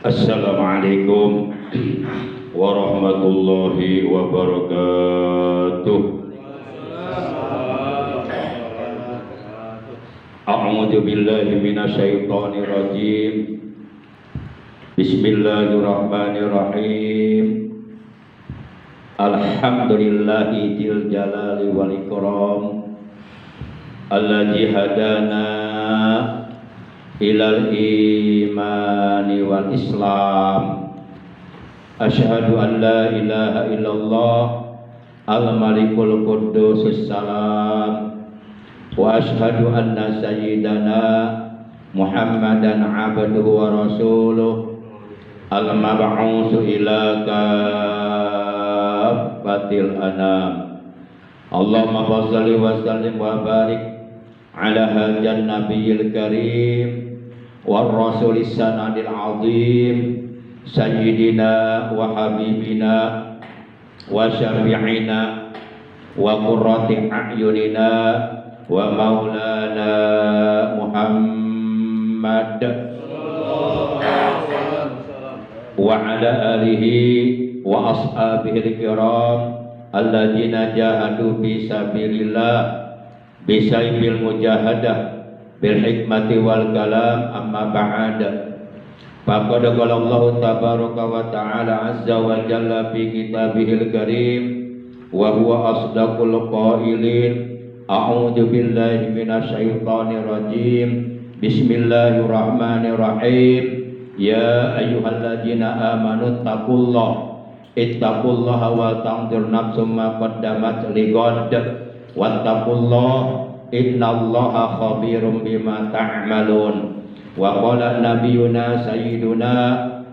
Assalamualaikum warahmatullahi wabarakatuh. A'udzu billahi minasyaitonir rajim. Bismillahirrahmanirrahim. Alhamdulillahi dzil jalali wal ikram alladzi hadana ilal imani wal islam. Asyhadu an la ilaha illallah al malikul quddus salam wa asyhadu anna sayyidana Muhammadan abduhu wa rasuluh al mab'utsu ila kafatil anam. Allahumma shalli wa sallim wa barik ala hadan nabiyil karim war rasulis sanadil azim sayyidina wa habibina wa syafi'ina wa qurrati a'yunina wa maulana Muhammad wa ala alihi wa ashabihi kiram alladzina jahadu fi sabilillah bisayfil mujahadah bil hikmati wal kalam. Amma ba'da, faqad qala Allah tabaraka wa ta'ala azza wa jalla fi kitabihil karim wa huwa asdaqul qailin. A'udzu billahi minasyaitonir rajim. Bismillahirrahmanirrahim. Ya ayyuhalladzina amanu ittaqullaha wa tanzur nafsum ma qaddamat lighad wattaqullah innallaha khabirum bima ta'malun. Wa qala nabiyuna sayyiduna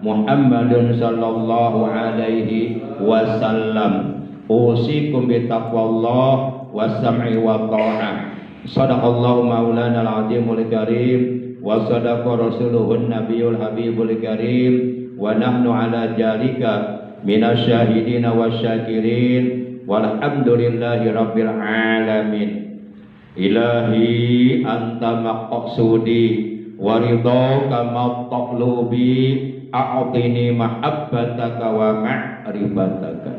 Muhammadun sallallahu alaihi wasallam usikum bi taqwallah was-sam'i wa ta'ah. Sadaqallahu maulana al-azimul karim wa sadaqa rasuluhun nabiyul habibul karim wa nahnu ala jalika minasyahidina wasyakirin walhamdulillahi rabbil alamin. Ilahi anta maqsudi wa ridhaka maqlubi a'tini mahabbataka wa ma'rifataka.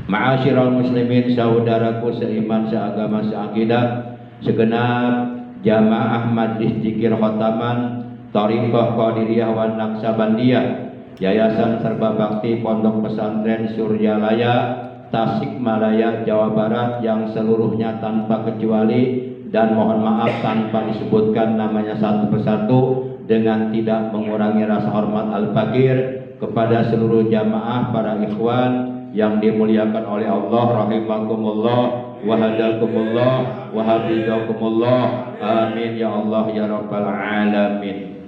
Ma'asyiral muslimin, saudaraku seiman, seagama, seakidah, segenap jamaah majlis zikir khotaman Thariqah Qadiriyah wa Naqsabandiyah, Yayasan Serba Bakti Pondok Pesantren Suryalaya, Tasikmalaya, Jawa Barat, yang seluruhnya tanpa kecuali dan mohon maaf tanpa disebutkan namanya satu persatu dengan tidak mengurangi rasa hormat al-fakir kepada seluruh jamaah para ikhwan yang dimuliakan oleh Allah rahimakumullah wa hadakumullah wa hafizakumullah. Amin ya Allah ya rabbal alamin.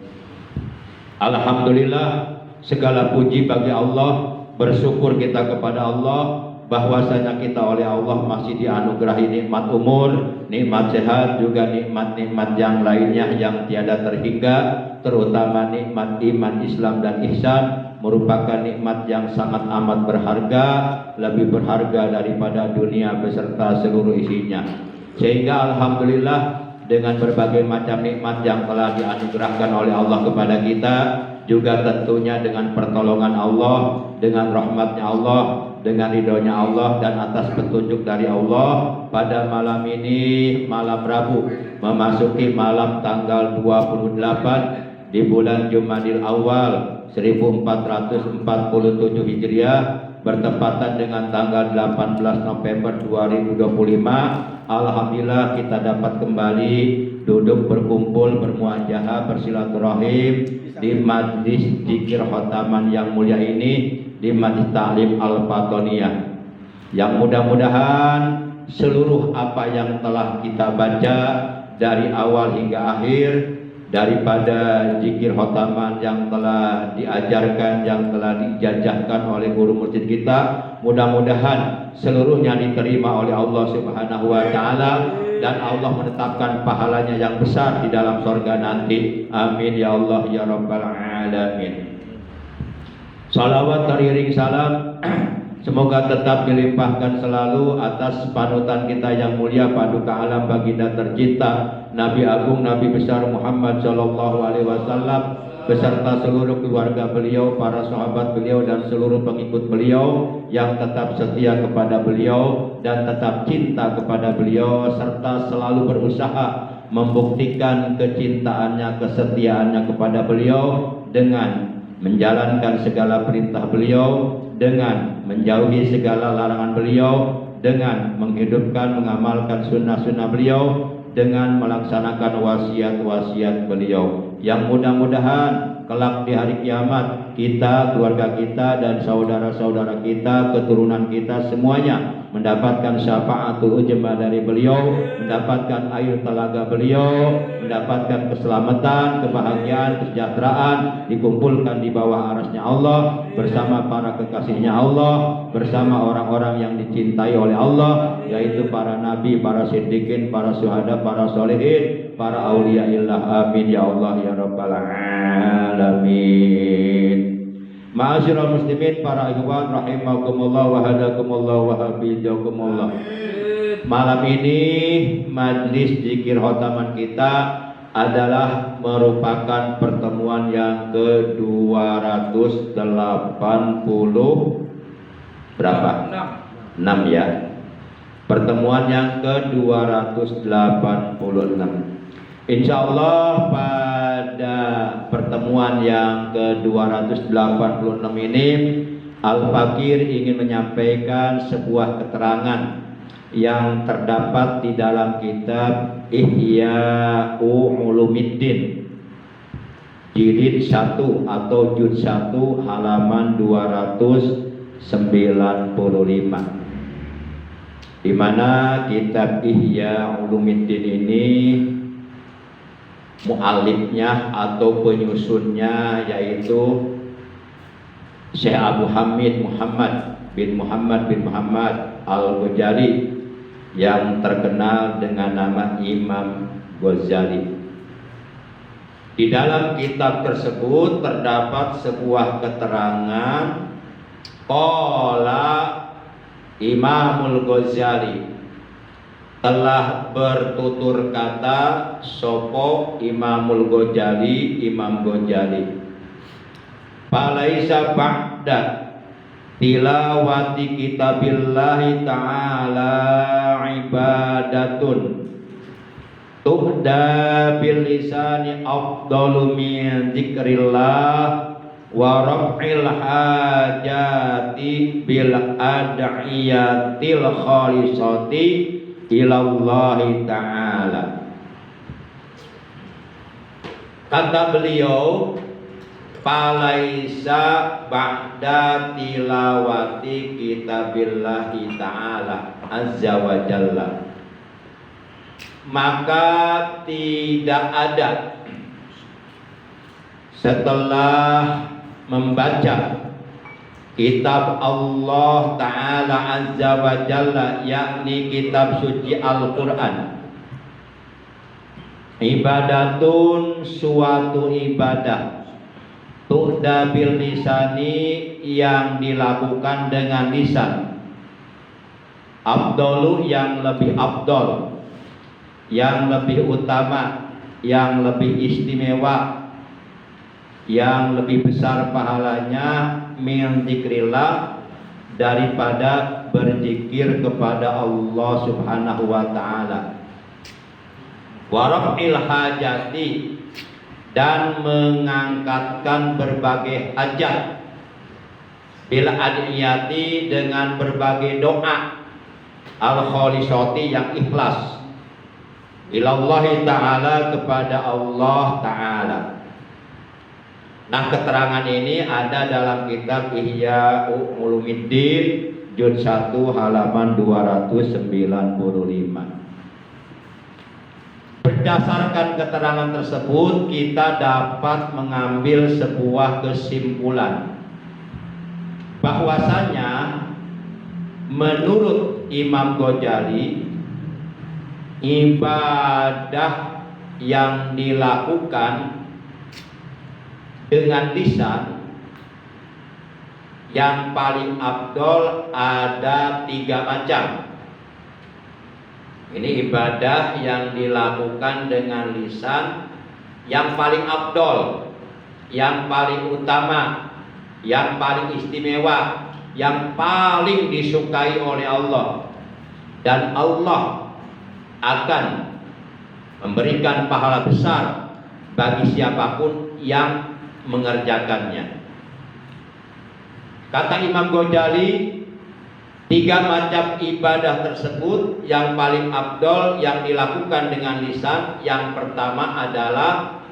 Alhamdulillah, segala puji bagi Allah, bersyukur kita kepada Allah bahwasanya kita oleh Allah masih dianugerahi nikmat umur, nikmat sehat, juga nikmat-nikmat yang lainnya yang tiada terhingga, terutama nikmat iman, Islam dan ihsan, merupakan nikmat yang sangat amat berharga, lebih berharga daripada dunia beserta seluruh isinya. Sehingga alhamdulillah dengan berbagai macam nikmat yang telah dianugerahkan oleh Allah kepada kita, juga tentunya dengan pertolongan Allah, dengan rahmatnya Allah, dengan ridhonya Allah, dan atas petunjuk dari Allah, pada malam ini, malam Rabu, memasuki malam tanggal 28 di bulan Jumadil Awal 1447 Hijriah, bertepatan dengan tanggal 18 November 2025. Alhamdulillah kita dapat kembali duduk berkumpul, bermuajahah, bersilaturahim di majlis zikir khotaman yang mulia ini, di Majlis Ta'lim Al-Fatoniyah, yang mudah-mudahan seluruh apa yang telah kita baca dari awal hingga akhir daripada zikir khotaman yang telah diajarkan, yang telah dijajahkan oleh guru mursyid kita. Mudah-mudahan seluruhnya diterima oleh Allah Subhanahu wa taala dan Allah menetapkan pahalanya yang besar di dalam surga nanti. Amin ya Allah ya rabbal alamin. Salawat teriring salam semoga tetap dilimpahkan selalu atas panutan kita yang mulia, paduka alam baginda tercinta Nabi Agung Nabi besar Muhammad sallallahu alaihi wasallam beserta seluruh keluarga beliau, para sahabat beliau dan seluruh pengikut beliau yang tetap setia kepada beliau dan tetap cinta kepada beliau serta selalu berusaha membuktikan kecintaannya, kesetiaannya kepada beliau dengan menjalankan segala perintah beliau, dengan menjauhi segala larangan beliau, dengan menghidupkan, mengamalkan sunnah-sunnah beliau, dengan melaksanakan wasiat-wasiat beliau, yang mudah-mudahan kelak di hari kiamat kita, keluarga kita dan saudara-saudara kita, keturunan kita semuanya mendapatkan syafaatul ujma dari beliau, mendapatkan air telaga beliau, mendapatkan keselamatan, kebahagiaan, kesejahteraan, dikumpulkan di bawah arasnya Allah bersama para kekasihnya Allah, bersama orang-orang yang dicintai oleh Allah, yaitu para nabi, para siddiqin, para syuhada, para solehin, para auliyaillah. Amin ya Allah ya rabbal alamin. Ma'asyiral muslimin, para ikhwan rahimakumullah wa hadakumullah wa hafizakumullah. Malam ini majlis zikir khotaman kita adalah merupakan pertemuan yang ke-280 berapa? 6 ya. Pertemuan yang ke-286. Insya Allah pada pertemuan yang ke-286 ini Al-Fakir ingin menyampaikan sebuah keterangan yang terdapat di dalam kitab Ihya'u Ulumiddin jilid 1 atau juz 1 halaman 295, di mana kitab Ihya Ulumiddin ini mu'alifnya atau penyusunnya yaitu Syekh Abu Hamid Muhammad bin Muhammad Al-Ghazali yang terkenal dengan nama Imam Ghazali. Di dalam kitab tersebut terdapat sebuah keterangan qala Imamul Ghazali, telah bertutur kata sopo Imamul Ghazali, Imam Ghazali, falaisa ba'da tilawati kitabillahi ta'ala ibadatun tuhda bil lisani afdalu min dzikrillah wa raf'il hajati bil ad'iyatil khalisati ilallahi ta'ala. Kata beliau, falaisa ba'da tilawati kitabillahi ta'ala azza wa jalla, maka tidak ada setelah membaca kitab Allah Ta'ala Azza wa Jalla, yakni kitab suci Al-Quran, ibadatun suatu ibadah, tu'da bil lisani yang dilakukan dengan lisan, afdalu yang lebih afdal, yang lebih utama, yang lebih istimewa, yang lebih besar pahalanya min dzikrillah, daripada berzikir kepada Allah Subhanahu wa taala, wa raf'il hajati, dan mengangkatkan berbagai hajat, bil adiyati, dengan berbagai doa, al khalisati, yang ikhlas, ilallahi ta'ala, kepada Allah Ta'ala. Nah, keterangan ini ada dalam kitab Ihya Ulumiddin juz 1 halaman 295. Berdasarkan keterangan tersebut, kita dapat mengambil sebuah kesimpulan bahwasanya menurut Imam Ghazali, ibadah yang dilakukan dengan lisan yang paling afdol ada 3 macam. Ini ibadah yang dilakukan dengan lisan yang paling afdol, yang paling utama, yang paling istimewa, yang paling disukai oleh Allah, dan Allah akan memberikan pahala besar bagi siapapun yang mengerjakannya. Kata Imam Ghazali, 3 macam ibadah tersebut yang paling afdol yang dilakukan dengan lisan. Yang pertama adalah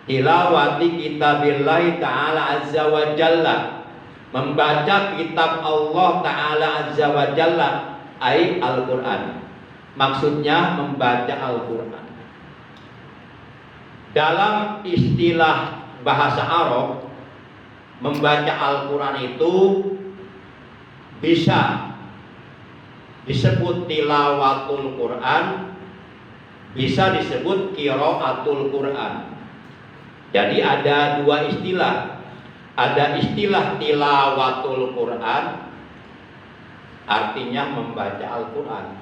tilawati kitabillahi ta'ala azza wa jalla, membaca kitab Allah ta'ala azza wa jalla, ai Al-Quran. Maksudnya membaca Al-Quran. Dalam istilah bahasa Arab, membaca Al-Quran itu bisa disebut tilawatul Quran, bisa disebut qiraatul Quran. Jadi ada 2 istilah. Ada istilah tilawatul Quran, artinya membaca Al-Quran,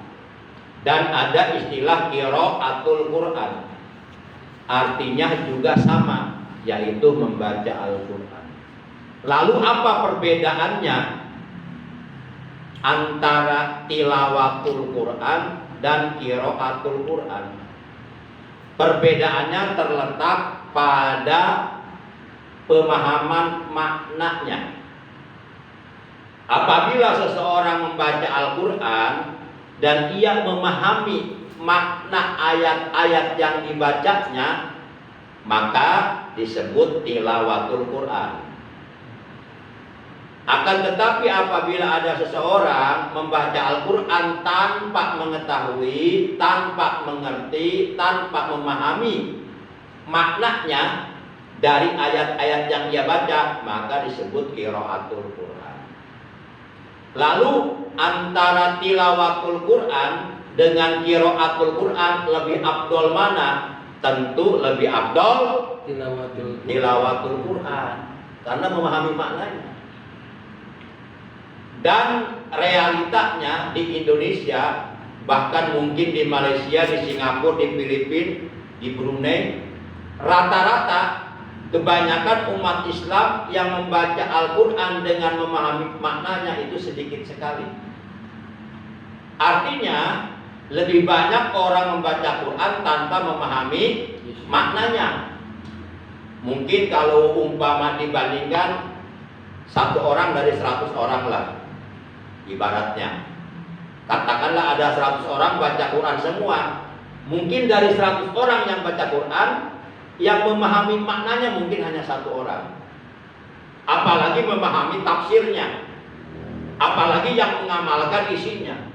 dan ada istilah qiraatul Quran, artinya juga sama, yaitu membaca Al-Quran. Lalu apa perbedaannya antara tilawatul Quran dan qiraatul Quran? Perbedaannya terletak pada pemahaman maknanya. Apabila seseorang membaca Al-Quran dan ia memahami makna ayat-ayat yang dibacanya, maka disebut tilawatul Quran. Akan tetapi apabila ada seseorang membaca Al-Quran tanpa mengetahui, tanpa mengerti, tanpa memahami maknanya dari ayat-ayat yang dia baca, maka disebut qiraatul Quran. Lalu antara tilawatul Quran dengan qiraatul Quran lebih afdol mana? Tentu lebih afdol tilawatul Quran, karena memahami maknanya. Dan realitanya di Indonesia, bahkan mungkin di Malaysia, di Singapura, di Filipina, di Brunei, rata-rata kebanyakan umat Islam yang membaca Al-Quran dengan memahami maknanya itu sedikit sekali. Artinya lebih banyak orang membaca Quran tanpa memahami maknanya. Mungkin kalau umpama dibandingkan 1 orang dari 100 orang lah, ibaratnya. Katakanlah ada 100 orang baca Quran semua. Mungkin dari 100 orang yang baca Quran, yang memahami maknanya mungkin hanya 1 orang. Apalagi memahami tafsirnya, apalagi yang mengamalkan isinya.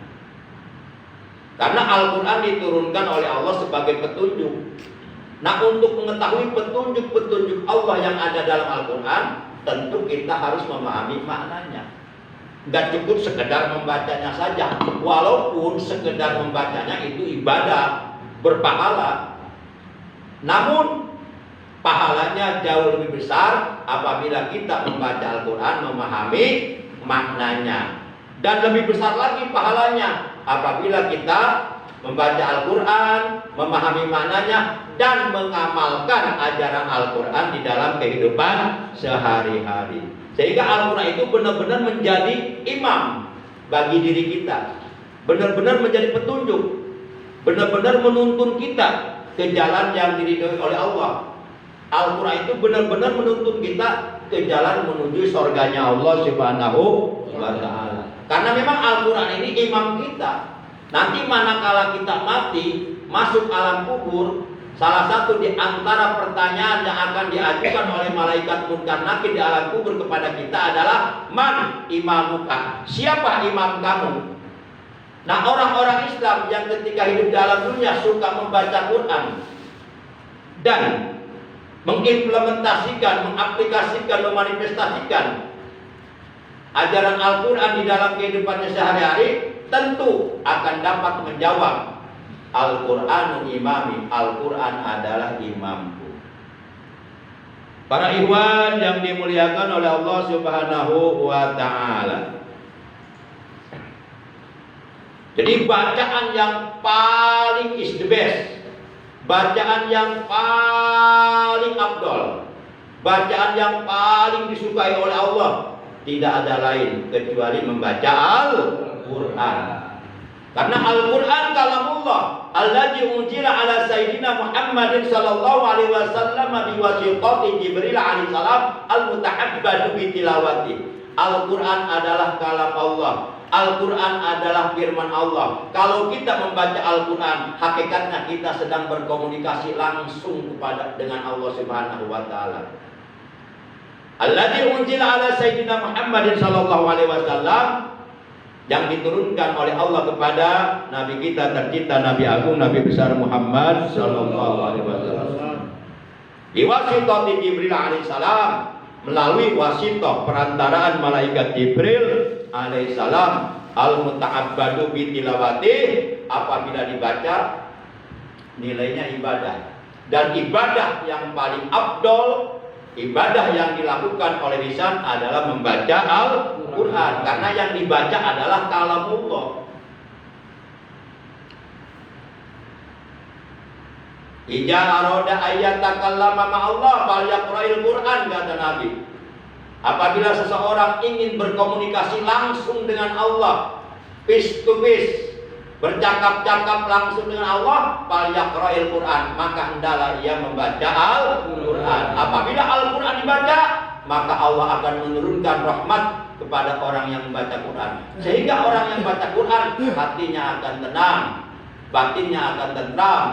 Karena Al-Quran diturunkan oleh Allah sebagai petunjuk. Nah, untuk mengetahui petunjuk-petunjuk Allah yang ada dalam Al-Quran, tentu kita harus memahami maknanya. Gak cukup sekedar membacanya saja, walaupun sekedar membacanya itu ibadah, berpahala. Namun pahalanya jauh lebih besar apabila kita membaca Al-Quran, memahami maknanya. Dan lebih besar lagi pahalanya apabila kita membaca Al-Quran, memahami maknanya, dan mengamalkan ajaran Al-Quran di dalam kehidupan sehari-hari. Sehingga Al-Quran itu benar-benar menjadi imam bagi diri kita, benar-benar menjadi petunjuk, benar-benar menuntun kita ke jalan yang diridhoi oleh Allah. Al-Quran itu benar-benar menuntun kita ke jalan menuju surganya Allah Subhanahu wa Ta'ala. Karena memang Al-Quran ini imam kita. Nanti manakala kita mati, masuk alam kubur, salah satu di antara pertanyaan yang akan diajukan oleh malaikat Munkar Nakir di alam kubur kepada kita adalah, man imamuka? Siapa imam kamu? Nah, orang-orang Islam yang ketika hidup dalam dunia suka membaca Quran dan mengimplementasikan, mengaplikasikan, memanifestasikan ajaran Al-Quran di dalam kehidupannya sehari-hari, tentu akan dapat menjawab Al-Qur'anu imami, Al-Quran adalah imamku. Para ikhwan yang dimuliakan oleh Allah Subhanahu wa ta'ala, jadi bacaan yang paling is the best, bacaan yang paling afdol, bacaan yang paling disukai oleh Allah, tidak ada lain kecuali membaca Al-Quran. Karena Al-Quran kalamullah alladzi unzila ala sayyidina Muhammadin sallallahu alaihi wasallam biwasitati Jibril alaihi salam al-muta'abbadu bi tilawati. Al-Quran adalah kalam Allah. Al-Quran adalah firman Allah. Kalau kita membaca Al-Quran, hakikatnya kita sedang berkomunikasi langsung dengan Allah Subhanahu wa taala. Alladzi unzila ala sayyidina Muhammadin sallallahu alaihi wasallam, yang diturunkan oleh Allah kepada Nabi kita tercinta, Nabi Agung, Nabi besar Muhammad sallallahu alaihi wasallam. Biwasitati Jibril alaihi salam, melalui wasitah perantaraan malaikat Jibril alaihi salam, al-muta'abbadu bi tilawati, apabila dibaca nilainya ibadah. Dan ibadah yang paling afdol, ibadah yang dilakukan oleh lisan adalah membaca Al-Quran, karena yang dibaca adalah kalamullah. Ija aroda ayat takallama ma'allah falyaqra'il Quran, kata Nabi. Apabila seseorang ingin berkomunikasi langsung dengan Allah, face to face, bercakap-cakap langsung dengan Allah, falyaqra'il Quran, maka hendaklah ia membaca Al-Quran. Apabila Al-Quran dibaca, maka Allah akan menurunkan rahmat kepada orang yang membaca Quran, sehingga orang yang membaca Quran hatinya akan tenang, batinnya akan tentram,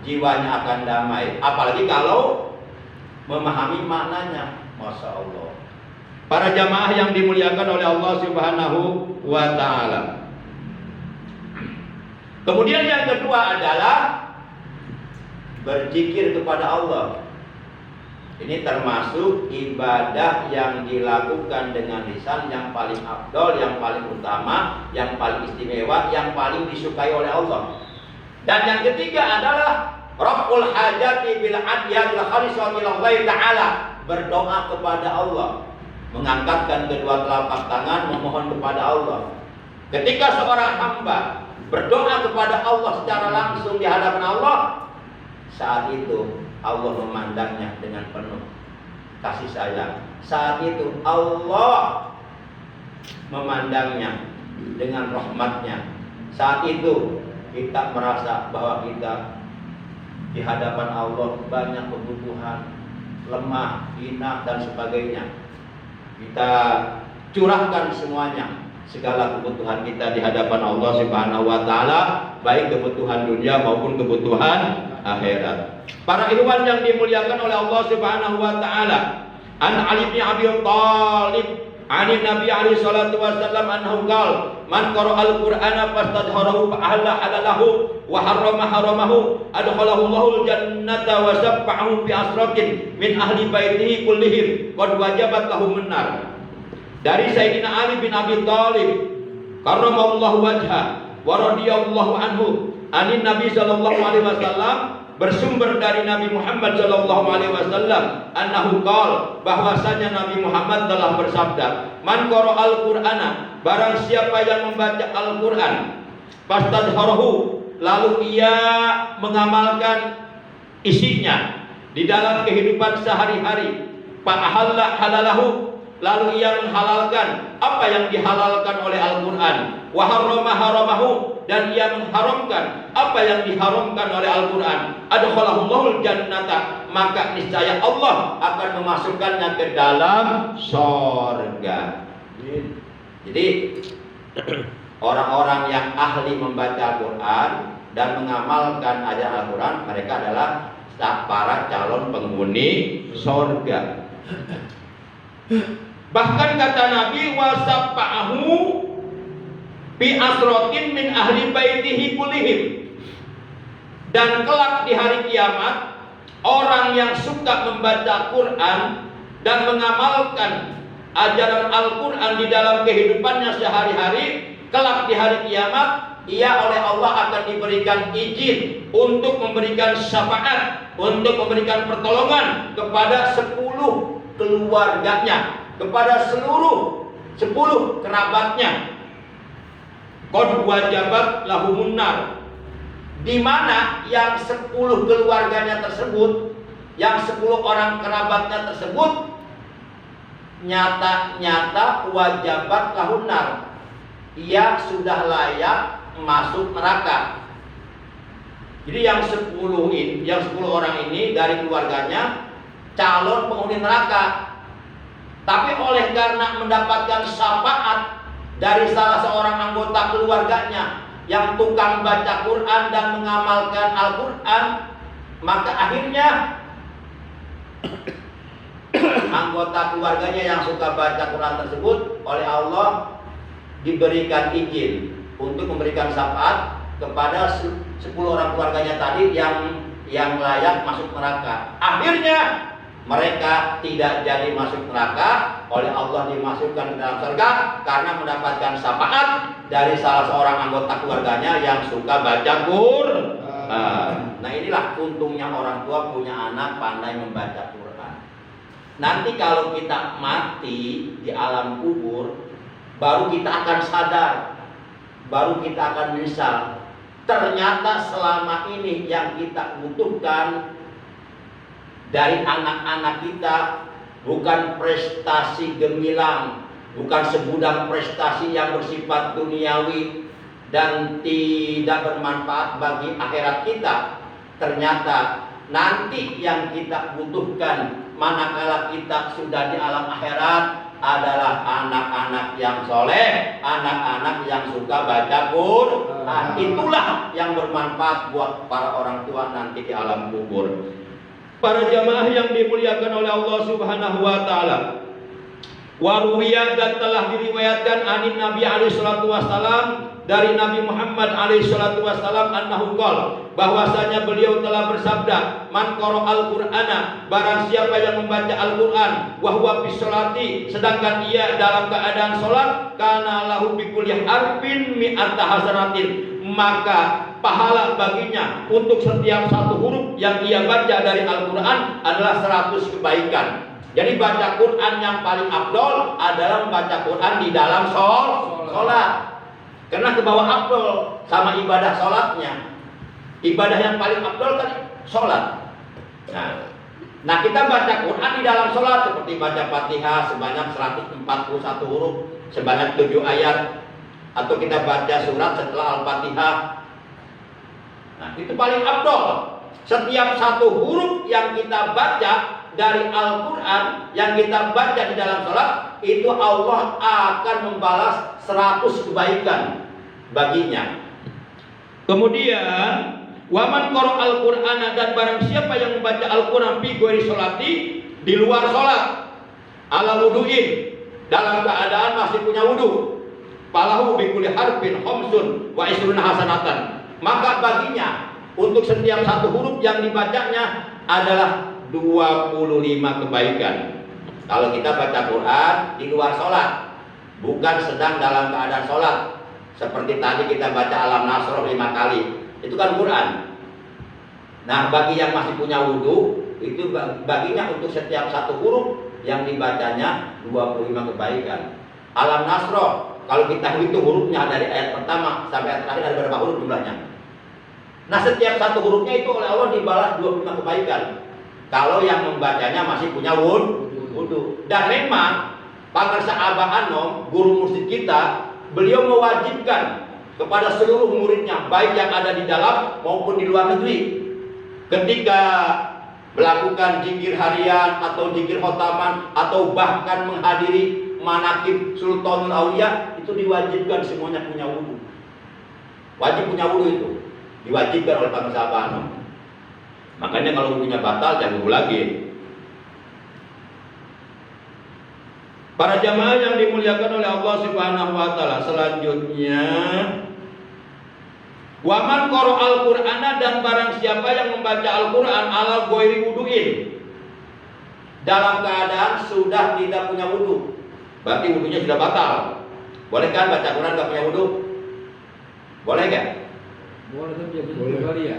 jiwanya akan damai. Apalagi kalau memahami maknanya. Masya Allah. Para jamaah yang dimuliakan oleh Allah Subhanahu wa ta'ala. Kemudian yang kedua adalah berzikir kepada Allah. Ini termasuk ibadah yang dilakukan dengan lisan yang paling afdol, yang paling utama, yang paling istimewa, yang paling disukai oleh Allah. Dan yang ketiga adalah raf'ul hajati bil adyatil khalisah ila Allah ta'ala, berdoa kepada Allah, mengangkatkan kedua telapak tangan memohon kepada Allah. Ketika seorang hamba berdoa kepada Allah secara langsung di hadapan Allah, saat itu Allah memandangnya dengan penuh kasih sayang. Saat itu Allah memandangnya dengan rahmatnya. Saat itu kita merasa bahwa kita di hadapan Allah banyak kebutuhan, lemah, hina dan sebagainya. Kita curahkan semuanya, segala kebutuhan kita di hadapan Allah Subhanahu wa ta'ala, baik kebutuhan dunia maupun kebutuhan akhirat. Para ikhwan yang dimuliakan oleh Allah Subhanahu wa ta'ala, an Ali bin Abi Thalib ani Nabi alaihi salatu wasallam annahu qala man qara'al qur'ana fastadharahu fa ahalla halalahu wa harrama haramahu adkhalahu Allahul jannata wa saffa'ahu bi asratin min ahli baitihi kullihim qad wajabat lahum an-nar. Dari Sayyidina Ali bin Abi Thalib karramallahu wajha wa radhiyallahu anhu, anin Nabi sallallahu alaihi wasallam, bersumber dari Nabi Muhammad sallallahu alaihi wasallam, annahu qala, bahwasanya Nabi Muhammad telah bersabda, man qara'al qur'ana, barang siapa yang membaca Al-Qur'an, fastadharahu, lalu ia mengamalkan isinya di dalam kehidupan sehari-hari, fa ahalla halalahu, lalu ia menghalalkan apa yang dihalalkan oleh Al-Quran, wa harrama haramahu, dan ia mengharamkan apa yang diharamkan oleh Al-Quran, adkhalahul jannata, maka niscaya Allah akan memasukkannya ke dalam surga. Jadi orang-orang yang ahli membaca Al-Quran dan mengamalkan ajaran Al-Quran, mereka adalah para calon penghuni surga. Bahkan kata Nabi, wasafa'ahu, bi asrotin min ahli baitihi kullihim. Dan kelak di hari kiamat, orang yang suka membaca Quran dan mengamalkan ajaran Al-Quran di dalam kehidupannya sehari-hari, kelak di hari kiamat ia oleh Allah akan diberikan izin untuk memberikan syafaat, untuk memberikan pertolongan kepada 10 keluarganya, kepada seluruh 10 kerabatnya. Qad wajabat lahumun nar, di mana yang 10 keluarganya tersebut, yang 10 orang kerabatnya tersebut, nyata-nyata wajabat lahun nar, ia sudah layak masuk neraka. Jadi yang 10 orang ini dari keluarganya calon penghuni neraka. Tapi oleh karena mendapatkan syafaat dari salah seorang anggota keluarganya yang tukang baca Quran dan mengamalkan Al-Quran, maka akhirnya anggota keluarganya yang suka baca Quran tersebut oleh Allah diberikan izin untuk memberikan syafaat kepada 10 orang keluarganya tadi yang layak masuk neraka. Akhirnya mereka tidak jadi masuk neraka, oleh Allah dimasukkan ke dalam surga karena mendapatkan syafaat dari salah seorang anggota keluarganya yang suka baca Quran. Nah, inilah untungnya orang tua punya anak pandai membaca Quran. Nanti kalau kita mati di alam kubur, baru kita akan sadar, baru kita akan menyesal. Ternyata selama ini yang kita butuhkan dari anak-anak kita bukan prestasi gemilang, bukan segudang prestasi yang bersifat duniawi dan tidak bermanfaat bagi akhirat kita. Ternyata nanti yang kita butuhkan manakala kita sudah di alam akhirat adalah anak-anak yang soleh, anak-anak yang suka baca Quran. Itulah yang bermanfaat buat para orang tua nanti di alam kubur. Para jamaah yang dimuliakan oleh Allah Subhanahu wa taala. Waruwiyah, dan telah diriwayatkan anin Nabi alaihi salatu wasallam, dari Nabi Muhammad alaihi salatu wasallam, annahu qala, bahwasanya beliau telah bersabda, man qara'al qur'ana, barang siapa yang membaca Al-Qur'an wa huwa fi sholati, sedangkan ia dalam keadaan salat, kana lahu bi kulli harfin mi'ata hasanatin, maka pahala baginya untuk setiap satu huruf yang ia baca dari Al-Quran adalah 100 kebaikan. Jadi baca Quran yang paling afdol adalah membaca Quran di dalam sholat. Karena kebawa afdol sama ibadah sholatnya. Ibadah yang paling afdol kan sholat. Nah, kita baca Quran di dalam sholat seperti baca Fatihah sebanyak 141 huruf, sebanyak 7 ayat. Atau kita baca surat setelah Al-Fatihah. Nah, itu paling afdol. Setiap satu huruf yang kita baca dari Al-Quran, yang kita baca di dalam sholat, itu Allah akan membalas 100 kebaikan baginya. Kemudian waman qara'al Qur'ana, dan barang siapa yang membaca Al-Quran fi ghairi sholati, di luar sholat, ala wudu'in, dalam keadaan masih punya wudu, falahu bi kulli harfin khamsun wa isruna hasanatan, maka baginya untuk setiap satu huruf yang dibacanya adalah 25 kebaikan. Kalau kita baca Quran di luar sholat, bukan sedang dalam keadaan sholat, seperti tadi kita baca Alam Nasroh 5 kali, itu kan Quran. Nah, bagi yang masih punya wudhu, itu baginya untuk setiap satu huruf yang dibacanya 25 kebaikan. Alam Nasroh, kalau kita hitung hurufnya dari ayat pertama sampai ayat terakhir, ada berapa huruf jumlahnya? Nah, setiap satu hurufnya itu oleh Allah dibalas 25 kebaikan. Kalau yang membacanya masih punya wudhu. Dan memang Pak Gersa Abah Anom, guru mursyid kita, beliau mewajibkan kepada seluruh muridnya, baik yang ada di dalam maupun di luar negeri, ketika melakukan zikir harian atau zikir khotaman atau bahkan menghadiri manaqib Sultanul Aulia, itu diwajibkan semuanya punya wudhu. Wajib punya wudhu, itu diwajibkan oleh Pak Gersa Abah Anom. Makanya kalau wudhunya batal, jangan wudhu lagi. Para jamaah yang dimuliakan oleh Allah Subhanahu wa taala, selanjutnya waman qara'al Qur'ana, dan barang siapa yang membaca Al-Qur'an ala ghairi wudu'in, dalam keadaan sudah tidak punya wudu. Berarti wudunya sudah batal. Boleh kan baca Quran enggak punya wudu? Boleh enggak? Boleh, tapi boleh kali ya.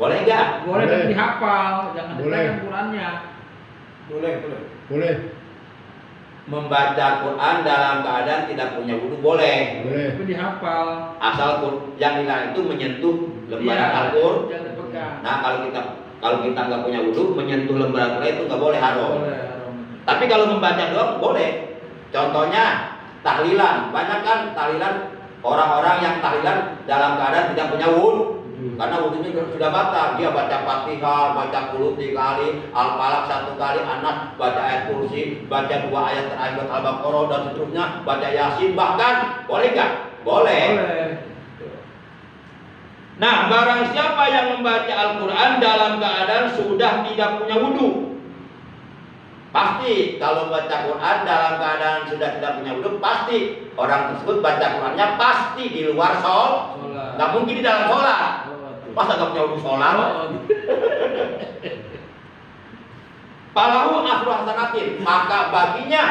Boleh enggak? Boleh tapi dihafal, jangan dipegang Qurannya. Boleh. Membaca Quran dalam keadaan tidak punya wudu boleh. Tapi dihafal. Asal yang dilarang itu menyentuh lembaran Al-Qur'an. Jangan dipegang. Nah, kalau kita nggak punya wudu, menyentuh lembaran Al-Qur'an itu nggak boleh, haram. Boleh, haram. Tapi kalau membaca doang boleh. Contohnya tahlilan. Banyak kan tahlilan orang-orang yang tahlilan dalam keadaan tidak punya wudu. Karena wudunya sudah batal. Dia baca Fatihah, baca Qul 3 kali, Al-Falaq 1 kali, Anas, baca ayat kursi, baca 2 ayat terakhir Al-Baqarah dan seterusnya, baca Yasin, bahkan boleh nggak? Boleh. Nah, barang siapa yang membaca Al-Quran dalam keadaan sudah tidak punya wudu, pasti kalau baca Quran dalam keadaan sudah tidak punya wudu, pasti orang tersebut baca Qurannya pasti di luar sholat. Nggak mungkin di dalam sholat. Masa nggak punya wudu sholat? Falahu asru hasanatin, maka baginya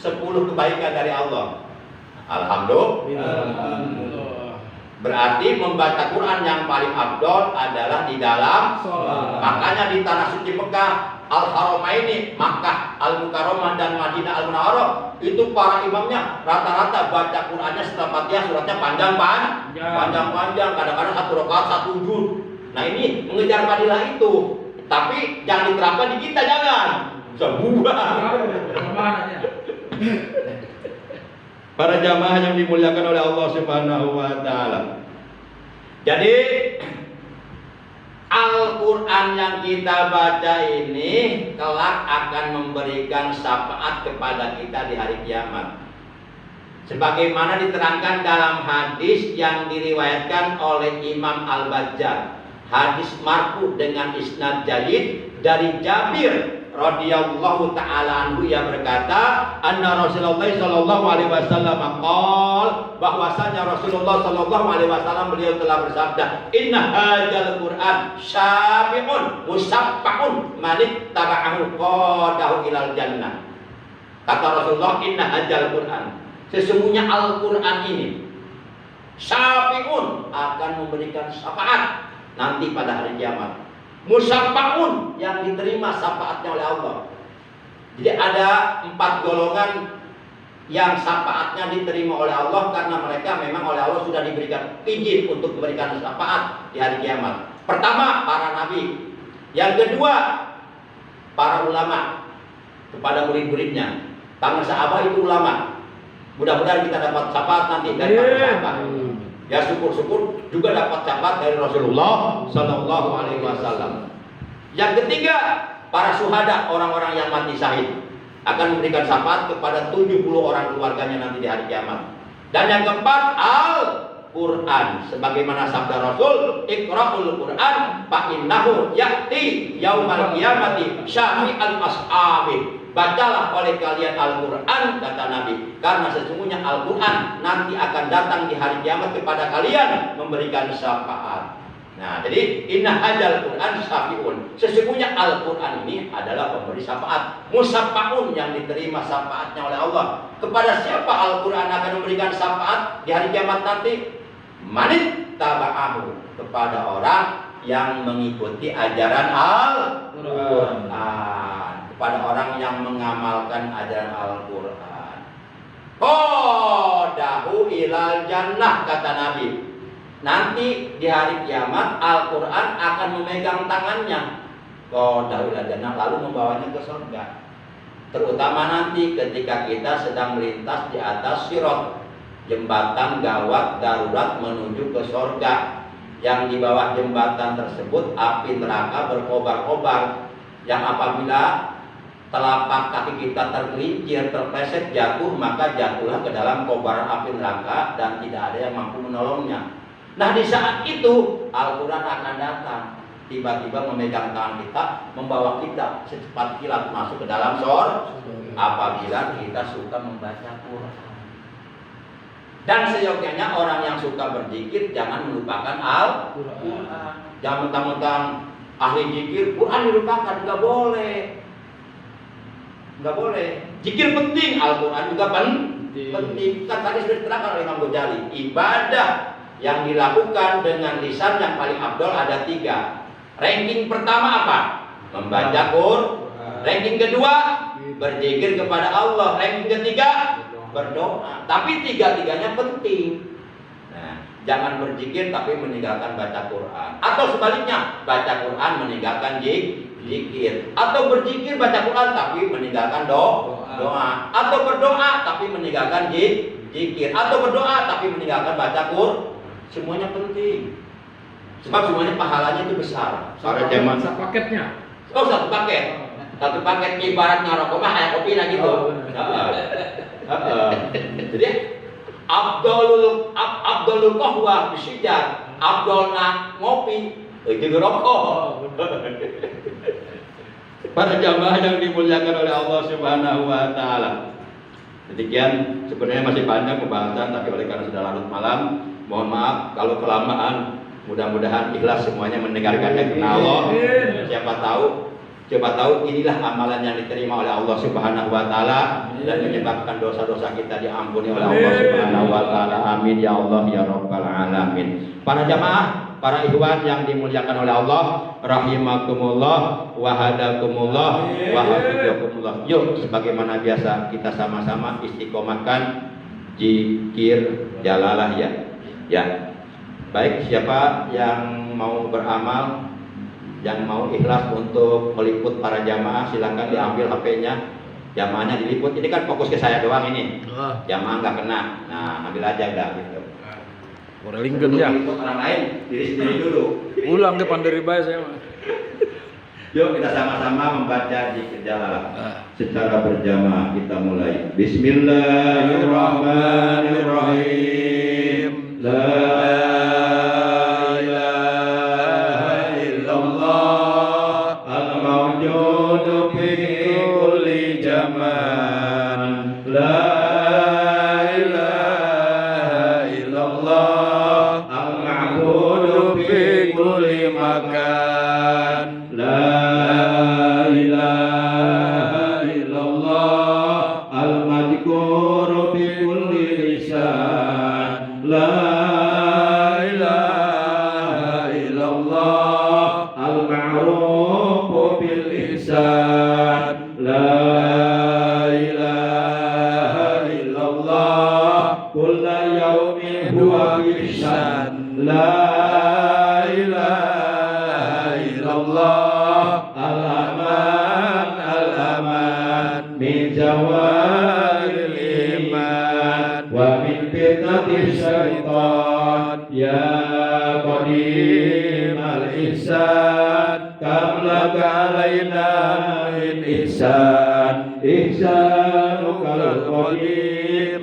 10 kebaikan dari Allah. Alhamdulillah. Berarti membaca Quran yang paling afdol adalah di dalam sholat. Makanya di tanah suci Mekah, Al-Haramaini, Makkah, Al-Mukarramah dan Madinah Al-Munawwarah, itu para imamnya rata-rata baca Qurannya setelah Fatihah suratnya panjang-panjang, kadang-kadang 1 rakaat 1 juz. Nah, ini mengejar fadilah itu. Tapi jangan diterapkan di kita, jangan. Sebuah. Para jamaah yang dimuliakan oleh Allah Subhanahu wa taala. Jadi Al-Quran yang kita baca ini kelak akan memberikan syafaat kepada kita di hari kiamat. Sebagaimana diterangkan dalam hadis yang diriwayatkan oleh Imam Al-Bazzar, hadis marfu dengan isnad jayyid dari Jabir radhiyallahu taala anhu, yang berkata, anna Rasulullah sallallahu alaihi wasallam qol, bahwasanya Rasulullah sallallahu alaihi wasallam beliau telah bersabda, inna hadzal Qur'an syafi'un musaffa'un man ittaba'ahu qadahu ilal jannah. Kata Rasulullah, inna hadzal Qur'an, sesungguhnya Al-Qur'an ini syafi'un, akan memberikan syafaat nanti pada hari kiamat. Musaffa'un, yang diterima syafaatnya oleh Allah. Jadi ada 4 golongan yang syafaatnya diterima oleh Allah karena mereka memang oleh Allah sudah diberikan izin untuk memberikan syafaat di hari kiamat. Pertama, para nabi. Yang kedua, para ulama kepada murid-muridnya. Tangan sahabat itu ulama. Mudah-mudahan kita dapat syafaat nanti dari para sahabat. Ya, syukur-syukur juga dapat syafaat dari Rasulullah sallallahu alaihi wasallam. Yang ketiga, para syuhada, orang-orang yang mati syahid, akan memberikan syafaat kepada 70 orang keluarganya nanti di hari kiamat. Dan yang keempat, Al-Quran, sebagaimana sabda Rasul, Iqra'ul Quran fa innahu ya'ti yaumal qiyamati syafi'al ashabi. Bacalah oleh kalian Al-Quran, kata Nabi, karena sesungguhnya Al-Quran nanti akan datang di hari kiamat kepada kalian memberikan syafaat. Nah, jadi inna hadzal Quran syafi'un, sesungguhnya Al-Quran ini adalah pemberi syafaat. Musaffa'un, yang diterima syafaatnya oleh Allah. Kepada siapa Al-Quran akan memberikan syafaat di hari kiamat nanti? Manit taba'ahu, kepada orang yang mengikuti ajaran Al-Quran, pada orang yang mengamalkan ajaran Al-Quran. Qadahu ilal jannah, kata Nabi. Nanti di hari kiamat Al-Quran akan memegang tangannya, qadahu ilal jannah, lalu membawanya ke surga. Terutama nanti ketika kita sedang melintas di atas sirat, jembatan gawat darurat menuju ke surga. Yang di bawah jembatan tersebut api neraka berkobar-kobar, yang apabila telapak kaki kita tergelincir, terpleset, jatuh, maka jatuhlah ke dalam kobaran api neraka dan tidak ada yang mampu menolongnya. Nah, di saat itu Al-Quran akan datang, tiba-tiba memegang tangan kita, membawa kita secepat kilat masuk ke dalam surga. apabila kita suka membaca Quran. Dan seyogyanya orang yang suka berzikir jangan melupakan Al-Quran. Jangan mentang-mentang ahli zikir, Quran dilupakan, nggak boleh. Nggak boleh. Zikir penting, Al-Quran juga penting. Kan tadi sudah diterangkan oleh Imam Ghazali, ibadah yang dilakukan dengan lisan yang paling afdol ada 3. Ranking pertama apa? Membaca Quran. Ranking kedua, berzikir kepada Allah. Ranking ketiga, berdoa. Tapi 3-tiganya penting. Nah, jangan berzikir tapi meninggalkan baca Quran. Atau sebaliknya, baca Quran meninggalkan zikir. Atau berzikir baca Quran tapi meninggalkan doa. Atau berdoa tapi meninggalkan zikir. Atau berdoa tapi meninggalkan baca Quran. Semuanya penting. Sebab semuanya pahalanya itu besar. Para jamaah Paketnya. Oh, satu paket. Satu paket ibaratnya rokok mah kayak kopi lah gitu. Jadi Abdul Qahwah bisijar, Abdul ngopi itu rokok. Para jamaah yang dimuliakan oleh Allah Subhanahu wa taala. Demikian, sebenarnya masih panjang pembahasan tapi oleh karena sudah larut malam, mohon maaf kalau kelamaan. Mudah-mudahan ikhlas semuanya mendengarkannya karena Allah. Coba tahu inilah amalan yang diterima oleh Allah Subhanahu wa taala dan menyebabkan dosa-dosa kita diampuni oleh Allah Subhanahu wa taala. Amin ya Allah ya rabbal alamin. Para jamaah, para ikhwan yang dimuliakan oleh Allah, rahimakumullah wa hadakumullah wa hafizakumullah. Yuk sebagaimana biasa kita sama-sama istiqomahkan zikir jalalah ya. Ya. Baik, siapa yang mau beramal, yang mau ikhlas untuk meliput para jamaah, silakan diambil HP-nya, jamaahnya diliput. Ini kan fokus ke saya doang ini, jamaah nggak kena. Nah, ambil aja udah gitu. Linggen ya. Meliput orang lain, diri sendiri dulu. Ulang depan dari bayi saya mah. Yuk kita sama-sama membaca zikir jalalah secara berjamaah. Kita mulai. Bismillahirrahmanirrahim. La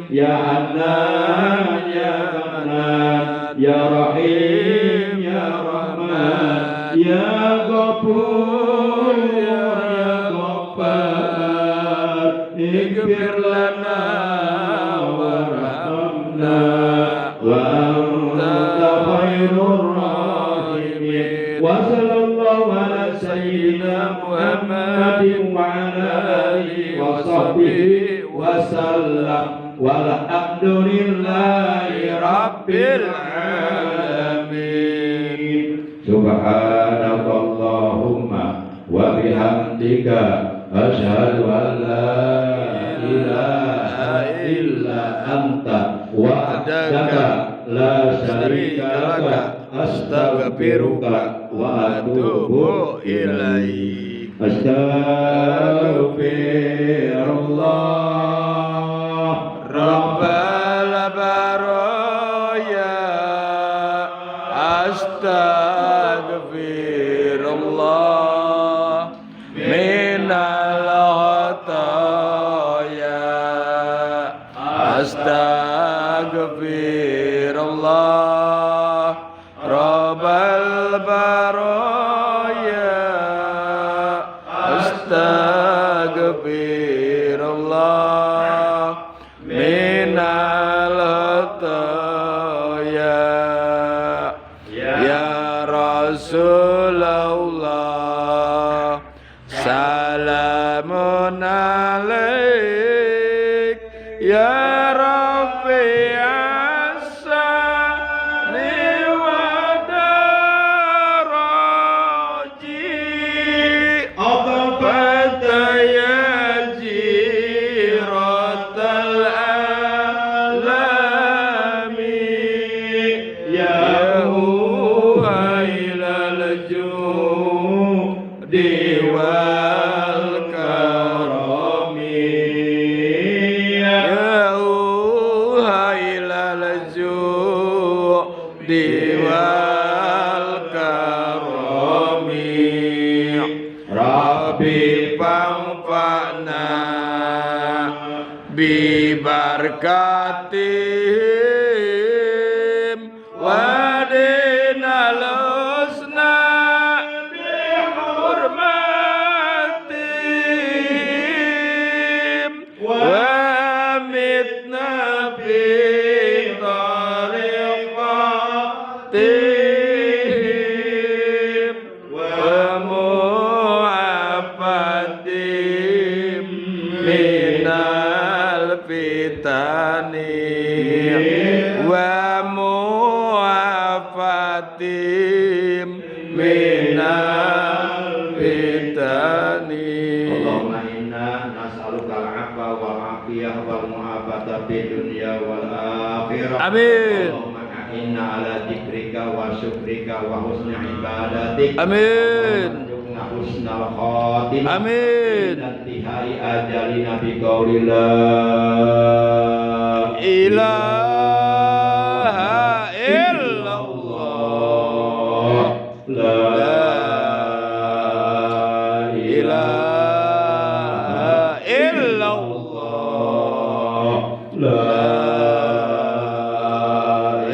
Ya Hanan ya Manan ya Rahim ya Rahman ya Ghafur ya Ghaffar ighfir lana warhamna wa anta khairur rahimin wa sallallahu ala sayyidina Muhammadin wa ala alihi wa sahbihi wa sallam. Walhamdulillahi rabbil alamin. Subhanakallahumma wa bihamdika asyhadu an la ilaha illa anta wahdaka la syarika laka astaghfiruka wa atubu ilaik. Astaghfirullah Rabbal baraya astaghfirullah minal khataya astaghfirullah Rabbal baraya astaghfirullah Ya Rasulullah, salamun alaik ya Rabbi asani wa daraji aqbata ya jiratal alami ya huwailal judi wal karami ya huwailal judi wal karami Rabbi pangpana bi barkatihim wa dinal husna bi hurmatihim wa mitna bi tariqatihim wa mu'afatim minal fitani wa mu'afatim minal fitani Allahumma inna nas'aluka al-'afwa wal 'afiyah wal mu'afata fid dunya wal akhirah. Amin. Allahumma inna ala dzikrika wa syukrika wa husni ibadatik. Amin. Warzuqna husnal khatimah. Amin. Intihai ajalina bi qauli la Ilaha illallah, la ilaha illallah, la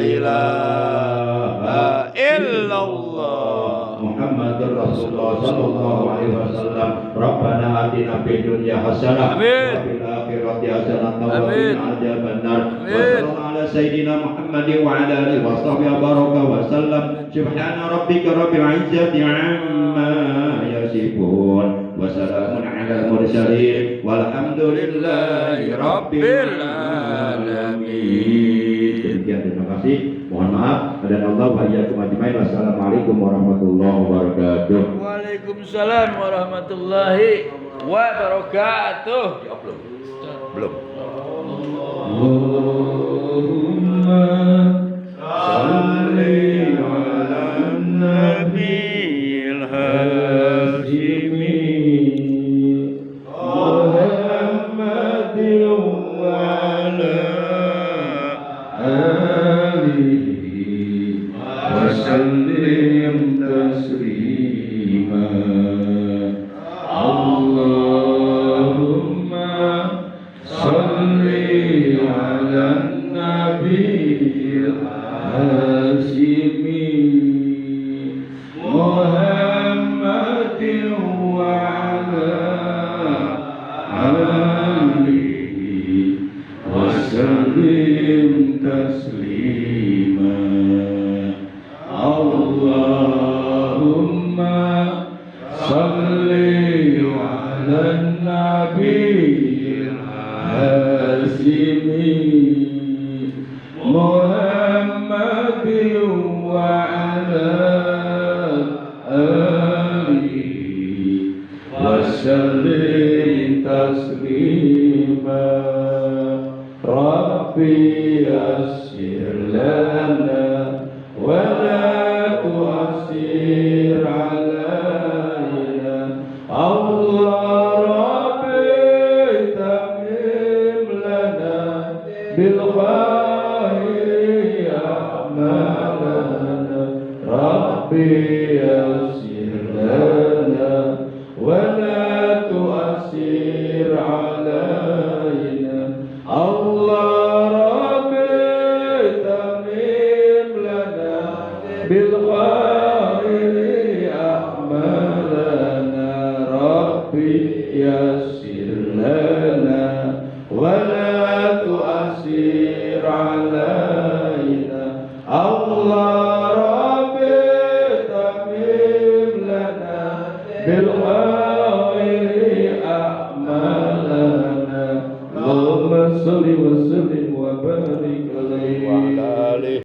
ilaha illallah. Muhammadur Rasulullah sallallahu alaihi wasallam. Rabbana atina fid dunya hasanah Amin. wa fil akhirati hasanah wa Amin. qina adzabannar. Wa Amin. sallallahu ala sayyidina Muhammadin wa ala alihi wa sahbihi baraka wa sallam. Subhana rabbika rabbil izzati amma yasifun wa salamun ala mursalin walhamdulillahi rabbil alamin. Demikian, terima kasih. Mohon maaf dan Allah wa iyyakum ajmain. Wassalamualaikum warahmatullahi wabarakatuh. Waalaikumsalam warahmatullahi wabarakatuh. Belum. Allahumma salli ala nabiyil hashimi Muhammadin wa ala alihi wa sallim taslima. Allahumma salli ala nabiyil hashimi Muhammadin wa ala alihi wa sallim taslima. Allahumma salli ala nabiyil hashimi Muhammadin wa ala alihi wa sallim taslima. Rabbi yassir lana wa la tu'assir alaina. Allah Rabbi tamim lana bil khairi a'malana. Rabbi yassir lana wa la tu'assir alaina. Allah Rabbi tamim lana bil khairi a'malana. Rabbi yassir lana wa la tu'assir علينا الله ربي تمم لنا بالخير أعمالنا اللهم صل وسلم وبارك